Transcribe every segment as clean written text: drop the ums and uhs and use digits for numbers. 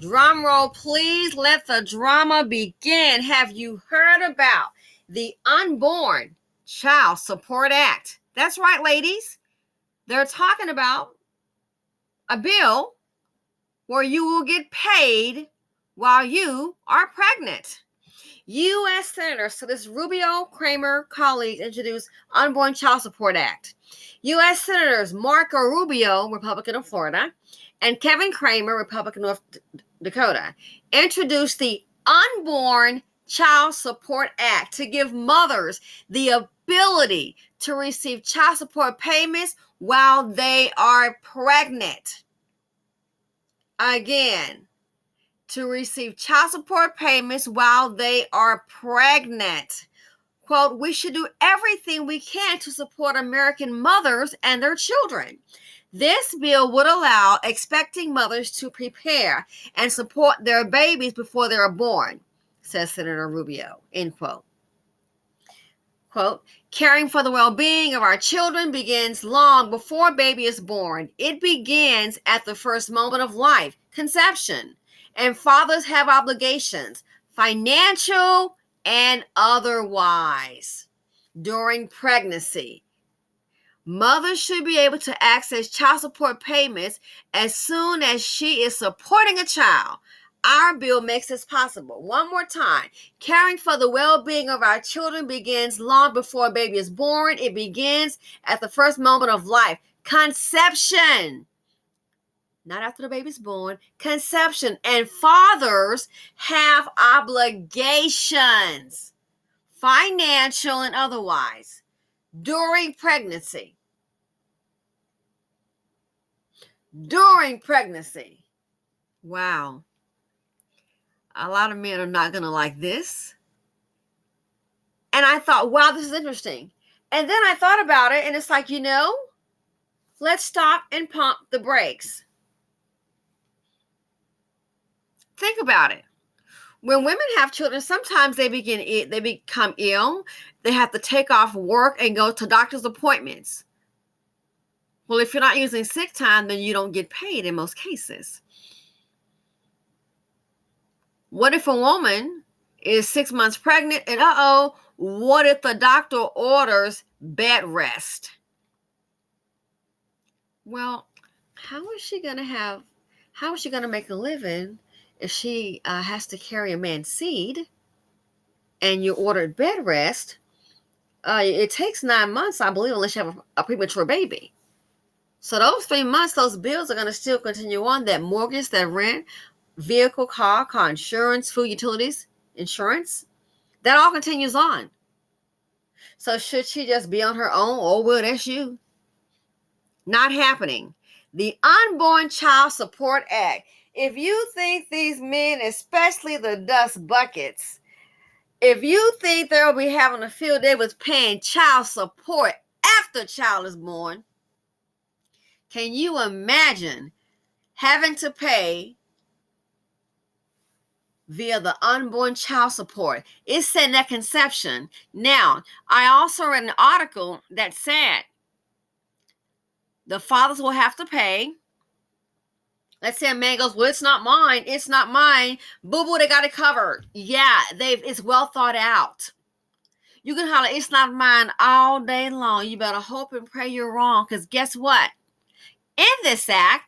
Drum roll, please. Let the drama begin. Have you heard about the Unborn Child Support Act? That's right, ladies. They're talking about a bill where you will get paid while you are pregnant. U.S. Senators, so this Rubio Kramer colleagues introduced Unborn Child Support Act. U.S. Senators Marco Rubio, Republican of Florida, and Kevin Kramer, Republican of North Dakota, introduced the Unborn Child Support Act to give mothers the ability to receive child support payments while they are pregnant. Again, to receive child support payments while they are pregnant. Quote, we should do everything we can to support American mothers and their children. This bill would allow expecting mothers to prepare and support their babies before they are born, says Senator Rubio, end quote. Quote, caring for the well-being of our children begins long before a baby is born. It begins at the first moment of life, conception. And fathers have obligations, financial and otherwise, during pregnancy. Mothers should be able to access child support payments as soon as she is supporting a child. Our bill makes this possible. One more time. Caring for the well-being of our children begins long before a baby is born. It begins at the first moment of life. Conception. Not after the baby's born. Conception. And fathers have obligations, financial and otherwise, during pregnancy. During pregnancy. Wow. A lot of men are not going to like this. And I thought, wow, this is interesting. And then I thought about it, and it's like, let's stop and pump the brakes. Think about it. When women have children, sometimes they become ill. They have to take off work and go to doctor's appointments. Well, if you're not using sick time, then you don't get paid in most cases. What if a woman is 6 months pregnant and what if the doctor orders bed rest? Well, how is she going to make a living if she has to carry a man's seed and you ordered bed rest? It takes 9 months, I believe, unless you have a premature baby. So those 3 months, those bills are going to still continue on. That mortgage, that rent, vehicle, car insurance, food, utilities, insurance, that all continues on. So should she just be on her own? Oh, well, that's you. Not happening. The Unborn Child Support Act. If you think these men, especially the dust buckets, if you think they'll be having a field day with paying child support after a child is born, can you imagine having to pay via the unborn child support? It's said at conception. Now, I also read an article that said the fathers will have to pay. Let's say a man goes, well, it's not mine. It's not mine. Boo-boo, they got it covered. Yeah, it's well thought out. You can holler, it's not mine all day long. You better hope and pray you're wrong, because guess what? In this act,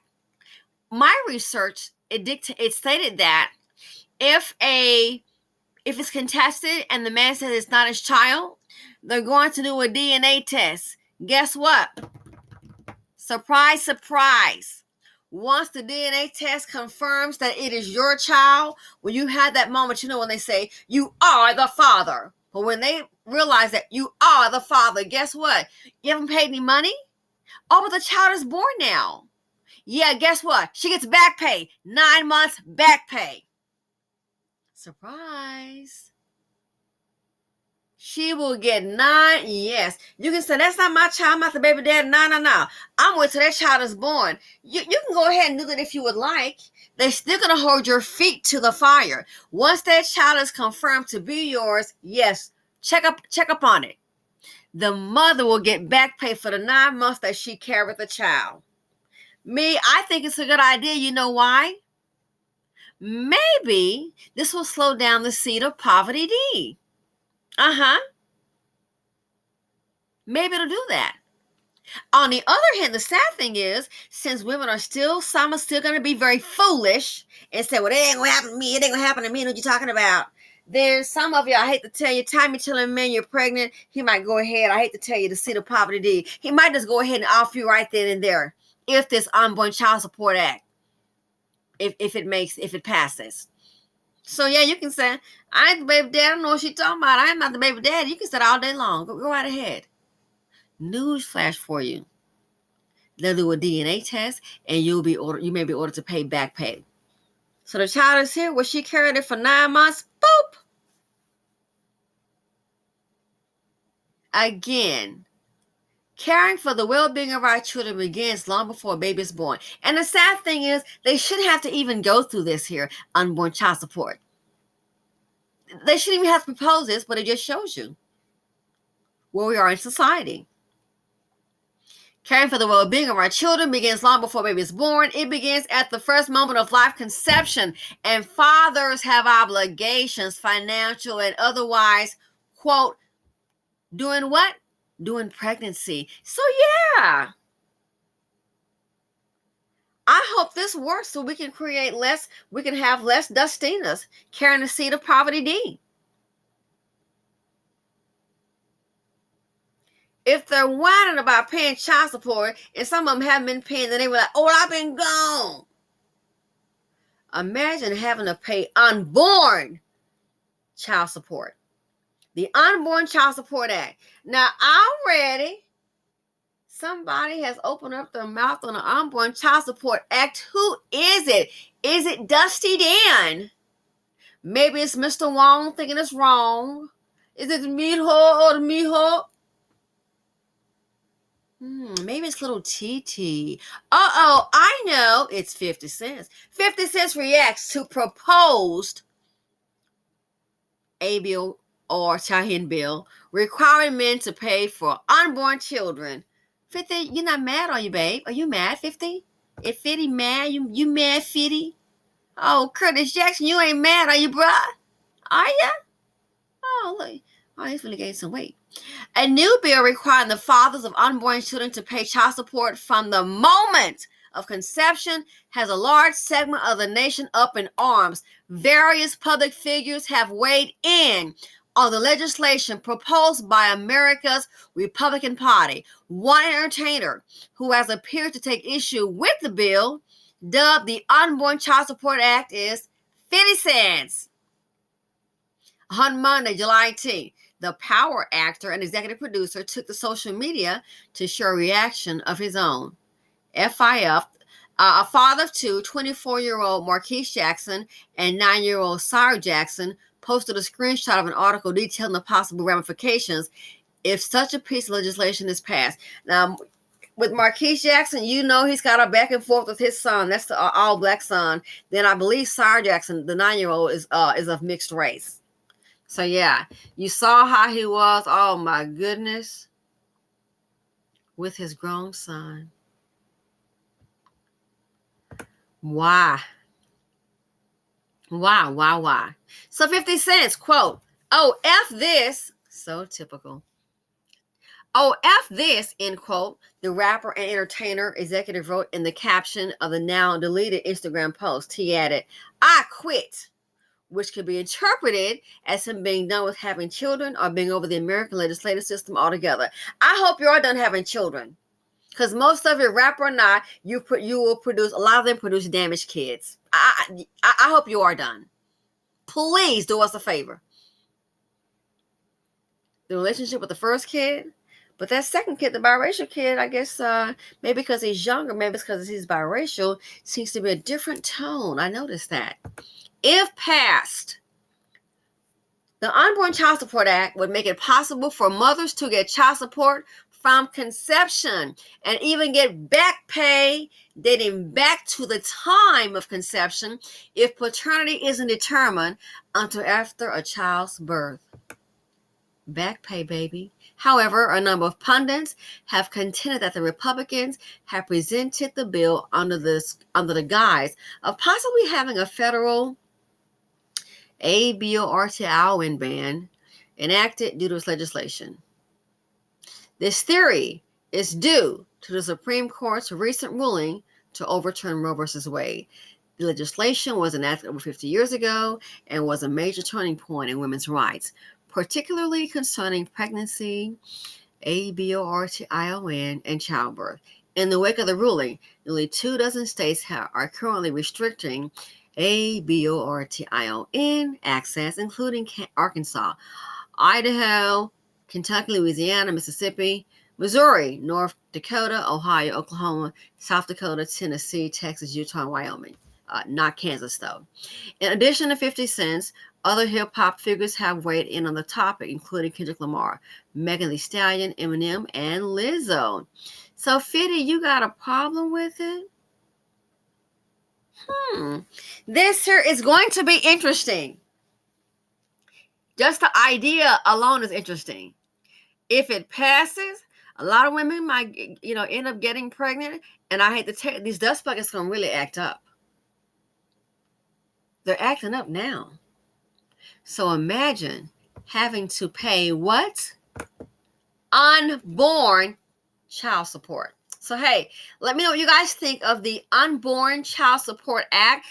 my research, it stated that if it's contested and the man says it's not his child, they're going to do a DNA test. Guess what? Surprise, surprise. Once the DNA test confirms that it is your child, when you have that moment, when they say, you are the father. But when they realize that you are the father, guess what? You haven't paid any money? Oh, but the child is born now. Yeah, guess what? She gets back pay. 9 months back pay. Surprise. She will get 9. Yes. You can say, that's not my child. I'm not the baby dad. No. I'm waiting till that child is born. You can go ahead and do that if you would like. They're still going to hold your feet to the fire. Once that child is confirmed to be yours, yes, check up on it. The mother will get back pay for the 9 months that she carried the child. I think it's a good idea. You know why? Maybe this will slow down the seed of poverty D. Maybe it'll do that. On the other hand, the sad thing is, since women are some are still going to be very foolish and say, well, it ain't going to happen to me. It ain't going to happen to me. What you talking about? Then some of you, I hate to tell you, time you telling a man you're pregnant, he might go ahead. I hate to tell you, the seed of poverty D. He might just go ahead and offer you right then and there if this Unborn Child Support Act, if it passes. So yeah, you can say, I ain't the baby dad. I don't know what she's talking about. I am not the baby dad. You can say that all day long. Go right ahead. News flash for you. They'll do a DNA test, and you may be ordered to pay back pay. So the child is here. Well, she carried it for 9 months. Boop. Again, caring for the well-being of our children begins long before a baby is born. And the sad thing is, they shouldn't have to even go through this here, unborn child support. They shouldn't even have to propose this, but it just shows you where we are in society. Caring for the well-being of our children begins long before baby is born. It begins at the first moment of life conception. And fathers have obligations, financial and otherwise, quote, doing what? During pregnancy. So yeah. I hope this works so we can have less Dustinas carrying the seed of poverty D. If they're whining about paying child support and some of them haven't been paying, then they were like, oh, I've been gone. Imagine having to pay unborn child support. The Unborn Child Support Act. Now, already somebody has opened up their mouth on the Unborn Child Support Act. Who is it? Is it Dusty Dan? Maybe it's Mr. Wong thinking it's wrong. Is it the Miho or the Miho? Maybe it's little TT. I know. It's 50 cents. 50 cents reacts to proposed A bill or Shahin bill requiring men to pay for unborn children. 50, you're not mad, are you, babe? Are you mad, 50? If 50 mad, you mad, 50? Oh, Curtis Jackson, you ain't mad, are you, bruh? Are ya? Oh, look. Oh, he's really gained some weight. A new bill requiring the fathers of unborn children to pay child support from the moment of conception has a large segment of the nation up in arms. Various public figures have weighed in on the legislation proposed by America's Republican Party. One entertainer who has appeared to take issue with the bill, dubbed the Unborn Child Support Act, is 50 cents. On Monday, July 18th, the Power actor and executive producer took to social media to share a reaction of his own. FIF, a father of two, 24-year-old Marquise Jackson and 9-year-old Sarah Jackson, posted a screenshot of an article detailing the possible ramifications if such a piece of legislation is passed. Now, with Marquise Jackson, you know he's got a back and forth with his son. That's the all-black son. Then I believe Sarah Jackson, the 9-year-old, is of mixed race. So yeah, you saw how he was, oh my goodness, with his grown son. Why? So 50 cents, quote, oh, F this, so typical. Oh, F this, end quote, the rapper and entertainer executive wrote in the caption of the now deleted Instagram post. He added, I quit, which could be interpreted as him being done with having children or being over the American legislative system altogether. I hope you are done having children, because most of you, rapper or not, you will produce, a lot of them produce damaged kids. I hope you are done. Please do us a favor. The relationship with the first kid, but that second kid, the biracial kid, I guess maybe because he's younger, maybe it's because he's biracial, seems to be a different tone. I noticed that. If passed, the Unborn Child Support Act would make it possible for mothers to get child support from conception and even get back pay dating back to the time of conception if paternity isn't determined until after a child's birth. Back pay, baby. However, a number of pundits have contended that the Republicans have presented the bill under the guise of possibly having a federal abortion ban enacted due to this legislation. This theory is due to the Supreme Court's recent ruling to overturn Roe v. Wade. The legislation was enacted over 50 years ago and was a major turning point in women's rights, particularly concerning pregnancy, abortion, and childbirth. In the wake of the ruling, nearly 24 states are currently restricting abortion access, including Arkansas, Idaho, Kentucky, Louisiana, Mississippi, Missouri, North Dakota, Ohio, Oklahoma, South Dakota, Tennessee, Texas, Utah, and Wyoming. Not Kansas, though. In addition to 50 Cent, other hip-hop figures have weighed in on the topic, including Kendrick Lamar, Megan Thee Stallion, Eminem, and Lizzo. So, 50, you got a problem with it? This here is going to be interesting. Just the idea alone is interesting. If it passes, a lot of women might, end up getting pregnant. And I hate to tell you, these dust buckets going to really act up. They're acting up now. So imagine having to pay what? Unborn child support. So, hey, let me know what you guys think of the Unborn Child Support Act.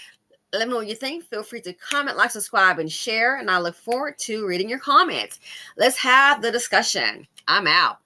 Let me know what you think. Feel free to comment, like, subscribe, and share. And I look forward to reading your comments. Let's have the discussion. I'm out.